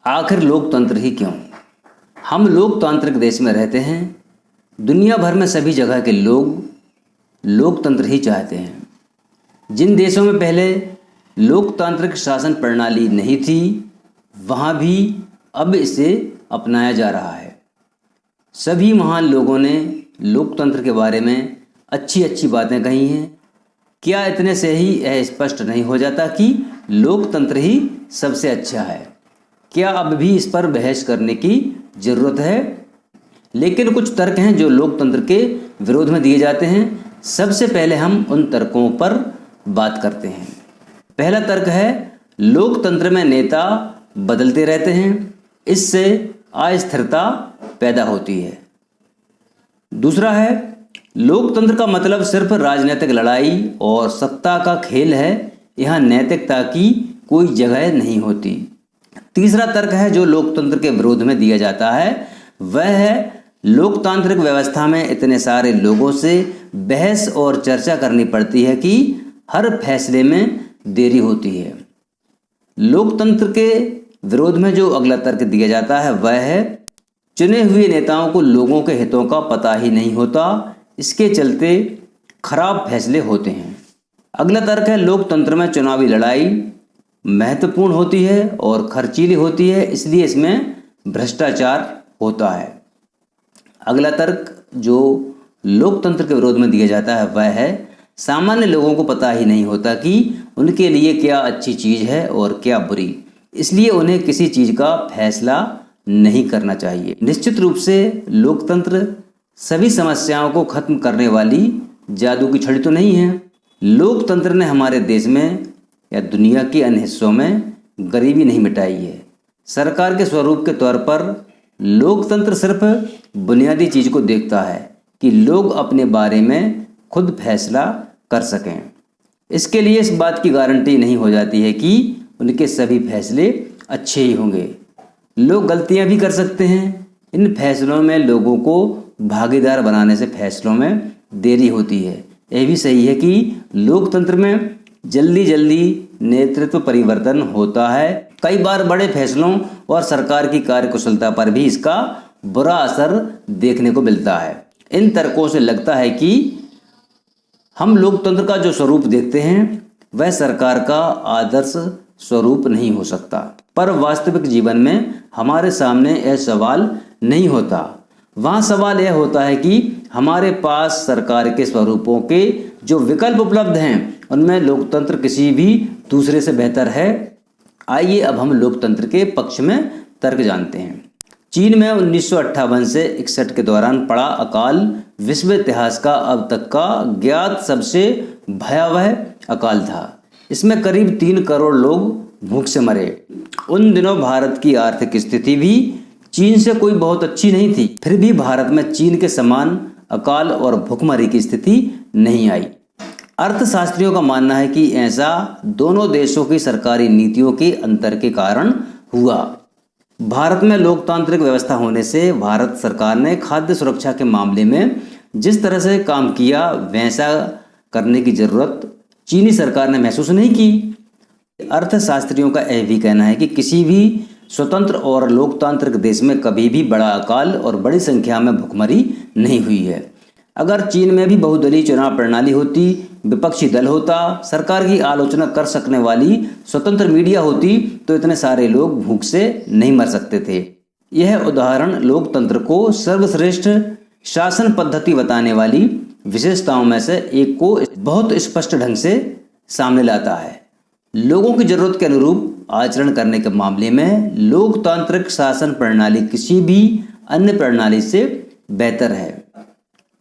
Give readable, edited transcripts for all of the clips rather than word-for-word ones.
आखिर लोकतंत्र ही क्यों? हम लोकतांत्रिक देश में रहते हैं। दुनिया भर में सभी जगह के लोग लोकतंत्र ही चाहते हैं। जिन देशों में पहले लोकतांत्रिक शासन प्रणाली नहीं थी, वहाँ भी अब इसे अपनाया जा रहा है। सभी महान लोगों ने लोकतंत्र के बारे में अच्छी अच्छी बातें कही हैं। क्या इतने से ही यह स्पष्ट नहीं हो जाता कि लोकतंत्र ही सबसे अच्छा है? क्या अब भी इस पर बहस करने की ज़रूरत है? लेकिन कुछ तर्क हैं जो लोकतंत्र के विरोध में दिए जाते हैं। सबसे पहले हम उन तर्कों पर बात करते हैं। पहला तर्क है, लोकतंत्र में नेता बदलते रहते हैं, इससे अस्थिरता पैदा होती है। दूसरा है, लोकतंत्र का मतलब सिर्फ राजनीतिक लड़ाई और सत्ता का खेल है, यहाँ नैतिकता की कोई जगह नहीं होती। तीसरा तर्क है जो लोकतंत्र के विरोध में दिया जाता है, वह है लोकतांत्रिक व्यवस्था में इतने सारे लोगों से बहस और चर्चा करनी पड़ती है कि हर फैसले में देरी होती है। लोकतंत्र के विरोध में जो अगला तर्क दिया जाता है वह है, चुने हुए नेताओं को लोगों के हितों का पता ही नहीं होता, इसके चलते खराब फैसले होते हैं। अगला तर्क है, लोकतंत्र में चुनावी लड़ाई महत्वपूर्ण होती है और खर्चीली होती है, इसलिए इसमें भ्रष्टाचार होता है। अगला तर्क जो लोकतंत्र के विरोध में दिया जाता है वह है, सामान्य लोगों को पता ही नहीं होता कि उनके लिए क्या अच्छी चीज़ है और क्या बुरी, इसलिए उन्हें किसी चीज़ का फैसला नहीं करना चाहिए। निश्चित रूप से लोकतंत्र सभी समस्याओं को खत्म करने वाली जादू की छड़ी तो नहीं है। लोकतंत्र ने हमारे देश में या दुनिया के अन्य हिस्सों में गरीबी नहीं मिटाई है। सरकार के स्वरूप के तौर पर लोकतंत्र सिर्फ बुनियादी चीज़ को देखता है कि लोग अपने बारे में खुद फैसला कर सकें। इसके लिए इस बात की गारंटी नहीं हो जाती है कि उनके सभी फैसले अच्छे ही होंगे। लोग गलतियां भी कर सकते हैं। इन फैसलों में लोगों को भागीदार बनाने से फैसलों में देरी होती है। यह भी सही है कि लोकतंत्र में जल्दी जल्दी नेतृत्व परिवर्तन होता है। कई बार बड़े फैसलों और सरकार की कार्यकुशलता पर भी इसका बुरा असर देखने को मिलता है। इन तर्कों से लगता है कि हम लोकतंत्र का जो स्वरूप देखते हैं वह सरकार का आदर्श स्वरूप नहीं हो सकता, पर वास्तविक जीवन में हमारे सामने यह सवाल नहीं होता। वहाँ सवाल यह होता है कि हमारे पास सरकार के स्वरूपों के जो विकल्प उपलब्ध हैं उनमें लोकतंत्र किसी भी दूसरे से बेहतर है। आइए अब हम लोकतंत्र के पक्ष में तर्क जानते हैं। चीन में 1958 से 61 के दौरान पड़ा अकाल विश्व इतिहास का अब तक का ज्ञात सबसे भयावह अकाल था। इसमें करीब 3 करोड़ लोग भूख से मरे। उन दिनों भारत की आर्थिक स्थिति भी चीन से कोई बहुत अच्छी नहीं थी, फिर भी भारत में चीन के समान अकाल और भूखमरी की स्थिति नहीं आई। अर्थशास्त्रियों का मानना है कि ऐसा दोनों देशों की सरकारी नीतियों के अंतर के कारण हुआ। भारत में लोकतांत्रिक व्यवस्था होने से भारत सरकार ने खाद्य सुरक्षा के मामले में जिस तरह से काम किया वैसा करने की जरूरत चीनी सरकार ने महसूस नहीं की। अर्थशास्त्रियों का यह भी कहना है कि किसी भी स्वतंत्र और लोकतांत्रिक देश में कभी भी बड़ा अकाल और बड़ी संख्या में भुखमरी नहीं हुई है। अगर चीन में भी बहुदलीय चुनाव प्रणाली होती, विपक्षी दल होता, सरकार की आलोचना कर सकने वाली स्वतंत्र मीडिया होती, तो इतने सारे लोग भूख से नहीं मर सकते थे। यह उदाहरण लोकतंत्र को सर्वश्रेष्ठ शासन पद्धति बताने वाली विशेषताओं में से एक को बहुत स्पष्ट ढंग से सामने लाता है। लोगों की जरूरत के अनुरूप आचरण करने के मामले में लोकतांत्रिक शासन प्रणाली किसी भी अन्य प्रणाली से बेहतर है।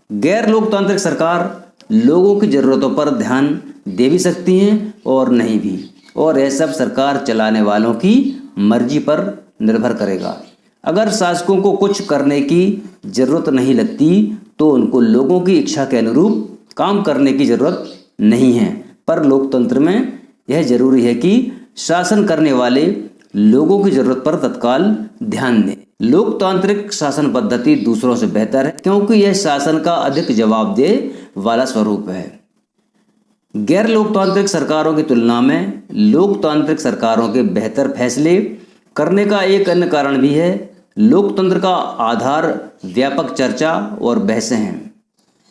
गैर लोकतांत्रिक सरकार लोगों की ज़रूरतों पर ध्यान दे भी सकती हैं और नहीं भी, और यह सब सरकार चलाने वालों की मर्जी पर निर्भर करेगा। अगर शासकों को कुछ करने की ज़रूरत नहीं लगती तो उनको लोगों की इच्छा के अनुरूप काम करने की ज़रूरत नहीं है, पर लोकतंत्र में यह जरूरी है कि शासन करने वाले लोगों की ज़रूरत पर तत्काल ध्यान दें। लोकतांत्रिक शासन पद्धति दूसरों से बेहतर है क्योंकि यह शासन का अधिक जवाबदेह वाला स्वरूप है। गैर लोकतांत्रिक सरकारों की तुलना में लोकतांत्रिक सरकारों के बेहतर फैसले करने का एक अन्य कारण भी है। लोकतंत्र का आधार व्यापक चर्चा और बहसें हैं।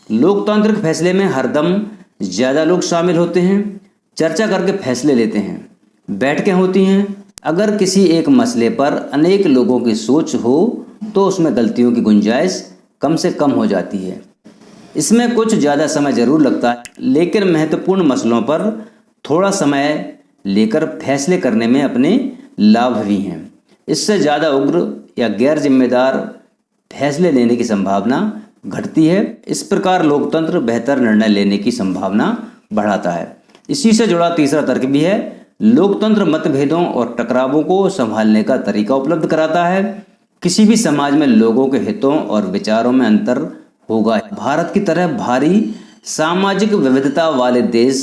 लोकतांत्रिक फैसले में हरदम ज़्यादा लोग शामिल होते हैं, चर्चा करके फैसले लेते हैं, बैठकें होती हैं। अगर किसी एक मसले पर अनेक लोगों की सोच हो तो उसमें गलतियों की गुंजाइश कम से कम हो जाती है। इसमें कुछ ज़्यादा समय ज़रूर लगता है, लेकिन महत्वपूर्ण मसलों पर थोड़ा समय लेकर फैसले करने में अपने लाभ भी हैं। इससे ज़्यादा उग्र या गैर जिम्मेदार फैसले लेने की संभावना घटती है। इस प्रकार लोकतंत्र बेहतर निर्णय लेने की संभावना बढ़ाता है। इसी से जुड़ा तीसरा तर्क भी है। लोकतंत्र मतभेदों और टकरावों को संभालने का तरीका उपलब्ध कराता है। किसी भी समाज में लोगों के हितों और विचारों में अंतर होगा। भारत की तरह भारी सामाजिक विविधता वाले देश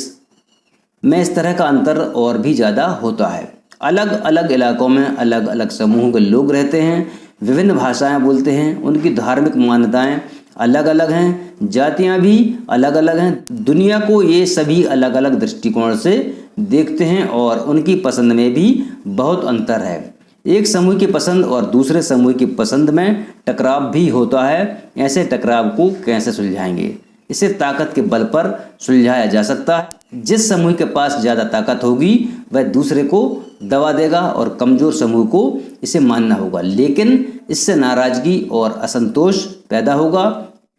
में इस तरह का अंतर और भी ज़्यादा होता है। अलग अलग इलाकों में अलग अलग समूहों के लोग रहते हैं, विभिन्न भाषाएं बोलते हैं, उनकी धार्मिक मान्यताएं अलग अलग हैं, जातियां भी अलग अलग हैं। दुनिया को ये सभी अलग अलग दृष्टिकोण से देखते हैं और उनकी पसंद में भी बहुत अंतर है। एक समूह की पसंद और दूसरे समूह की पसंद में टकराव भी होता है। ऐसे टकराव को कैसे सुलझाएंगे? इसे ताकत के बल पर सुलझाया जा सकता है। जिस समूह के पास ज़्यादा ताकत होगी वह दूसरे को दबा देगा और कमज़ोर समूह को इसे मानना होगा, लेकिन इससे नाराज़गी और असंतोष पैदा होगा।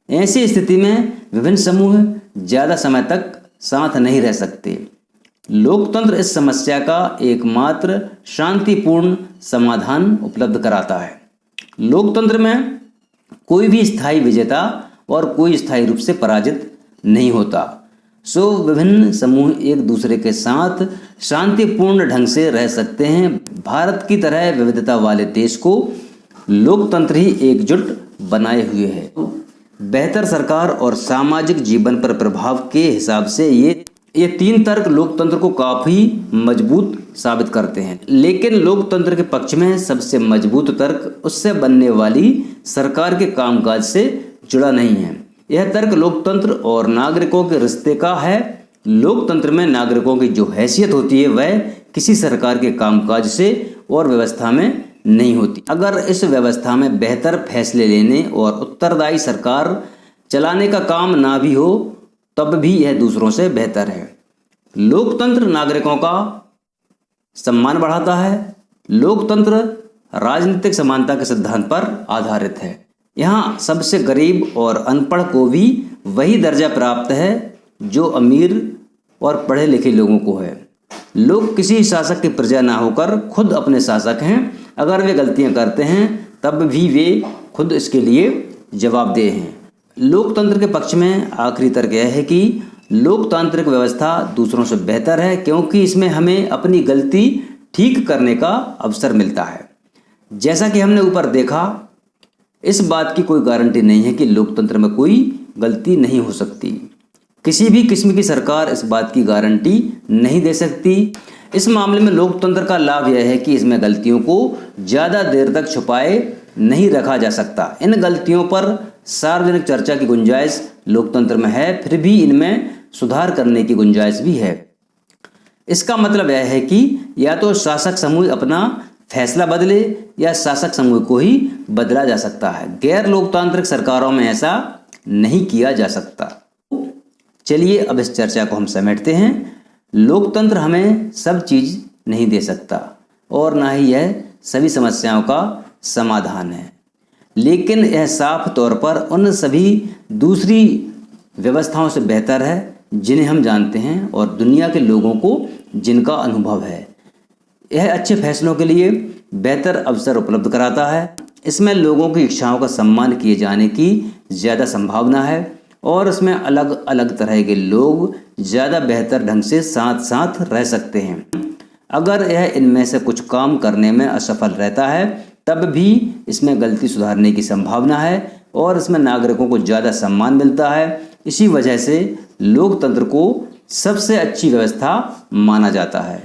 ऐसी स्थिति में विभिन्न समूह ज़्यादा समय तक साथ नहीं रह सकते। लोकतंत्र इस समस्या का एकमात्र शांतिपूर्ण समाधान उपलब्ध कराता है। लोकतंत्र में कोई भी स्थायी विजेता और कोई स्थायी रूप से पराजित नहीं होता। सो विभिन्न समूह एक दूसरे के साथ शांतिपूर्ण ढंग से रह सकते हैं। भारत की तरह विविधता वाले देश को लोकतंत्र ही एकजुट बनाए हुए है। बेहतर सरकार और सामाजिक जीवन पर प्रभाव के हिसाब से ये तीन तर्क लोकतंत्र को काफ़ी मजबूत साबित करते हैं। लेकिन लोकतंत्र के पक्ष में सबसे मजबूत तर्क उससे बनने वाली सरकार के कामकाज से जुड़ा नहीं है। यह तर्क लोकतंत्र और नागरिकों के रिश्ते का है। लोकतंत्र में नागरिकों की जो हैसियत होती है वह किसी सरकार के कामकाज से और व्यवस्था में नहीं होती। अगर इस व्यवस्था में बेहतर फैसले लेने और उत्तरदायी सरकार चलाने का काम ना भी हो तब भी यह दूसरों से बेहतर है। लोकतंत्र नागरिकों का सम्मान बढ़ाता है। लोकतंत्र राजनीतिक समानता के सिद्धांत पर आधारित है। यहाँ सबसे गरीब और अनपढ़ को भी वही दर्जा प्राप्त है जो अमीर और पढ़े लिखे लोगों को है। लोग किसी शासक की प्रजा ना होकर खुद अपने शासक हैं। अगर वे गलतियाँ करते हैं तब भी वे खुद इसके लिए जवाबदेह हैं। लोकतंत्र के पक्ष में आखिरी तर्क यह है कि लोकतांत्रिक व्यवस्था दूसरों से बेहतर है, क्योंकि इसमें हमें अपनी गलती ठीक करने का अवसर मिलता है। जैसा कि हमने ऊपर देखा, इस बात की कोई गारंटी नहीं है कि लोकतंत्र में कोई गलती नहीं हो सकती। किसी भी किस्म की सरकार इस बात की गारंटी नहीं दे सकती। इस मामले में लोकतंत्र का लाभ यह है कि इसमें गलतियों को ज़्यादा देर तक छुपाए नहीं रखा जा सकता। इन गलतियों पर सार्वजनिक चर्चा की गुंजाइश लोकतंत्र में है, फिर भी इनमें सुधार करने की गुंजाइश भी है। इसका मतलब यह है कि या तो शासक समूह अपना फैसला बदले या शासक समूह को ही बदला जा सकता है। गैर लोकतांत्रिक सरकारों में ऐसा नहीं किया जा सकता। चलिए अब इस चर्चा को हम समेटते हैं। लोकतंत्र हमें सब चीज़ नहीं दे सकता और ना ही यह सभी समस्याओं का समाधान है, लेकिन यह साफ तौर पर उन सभी दूसरी व्यवस्थाओं से बेहतर है जिन्हें हम जानते हैं और दुनिया के लोगों को जिनका अनुभव है। यह अच्छे फैसलों के लिए बेहतर अवसर उपलब्ध कराता है। इसमें लोगों की इच्छाओं का सम्मान किए जाने की ज़्यादा संभावना है और इसमें अलग अलग तरह के लोग ज़्यादा बेहतर ढंग से साथ साथ रह सकते हैं। अगर यह इनमें से कुछ काम करने में असफल रहता है तब भी इसमें गलती सुधारने की संभावना है और इसमें नागरिकों को ज़्यादा सम्मान मिलता है। इसी वजह से लोकतंत्र को सबसे अच्छी व्यवस्था माना जाता है।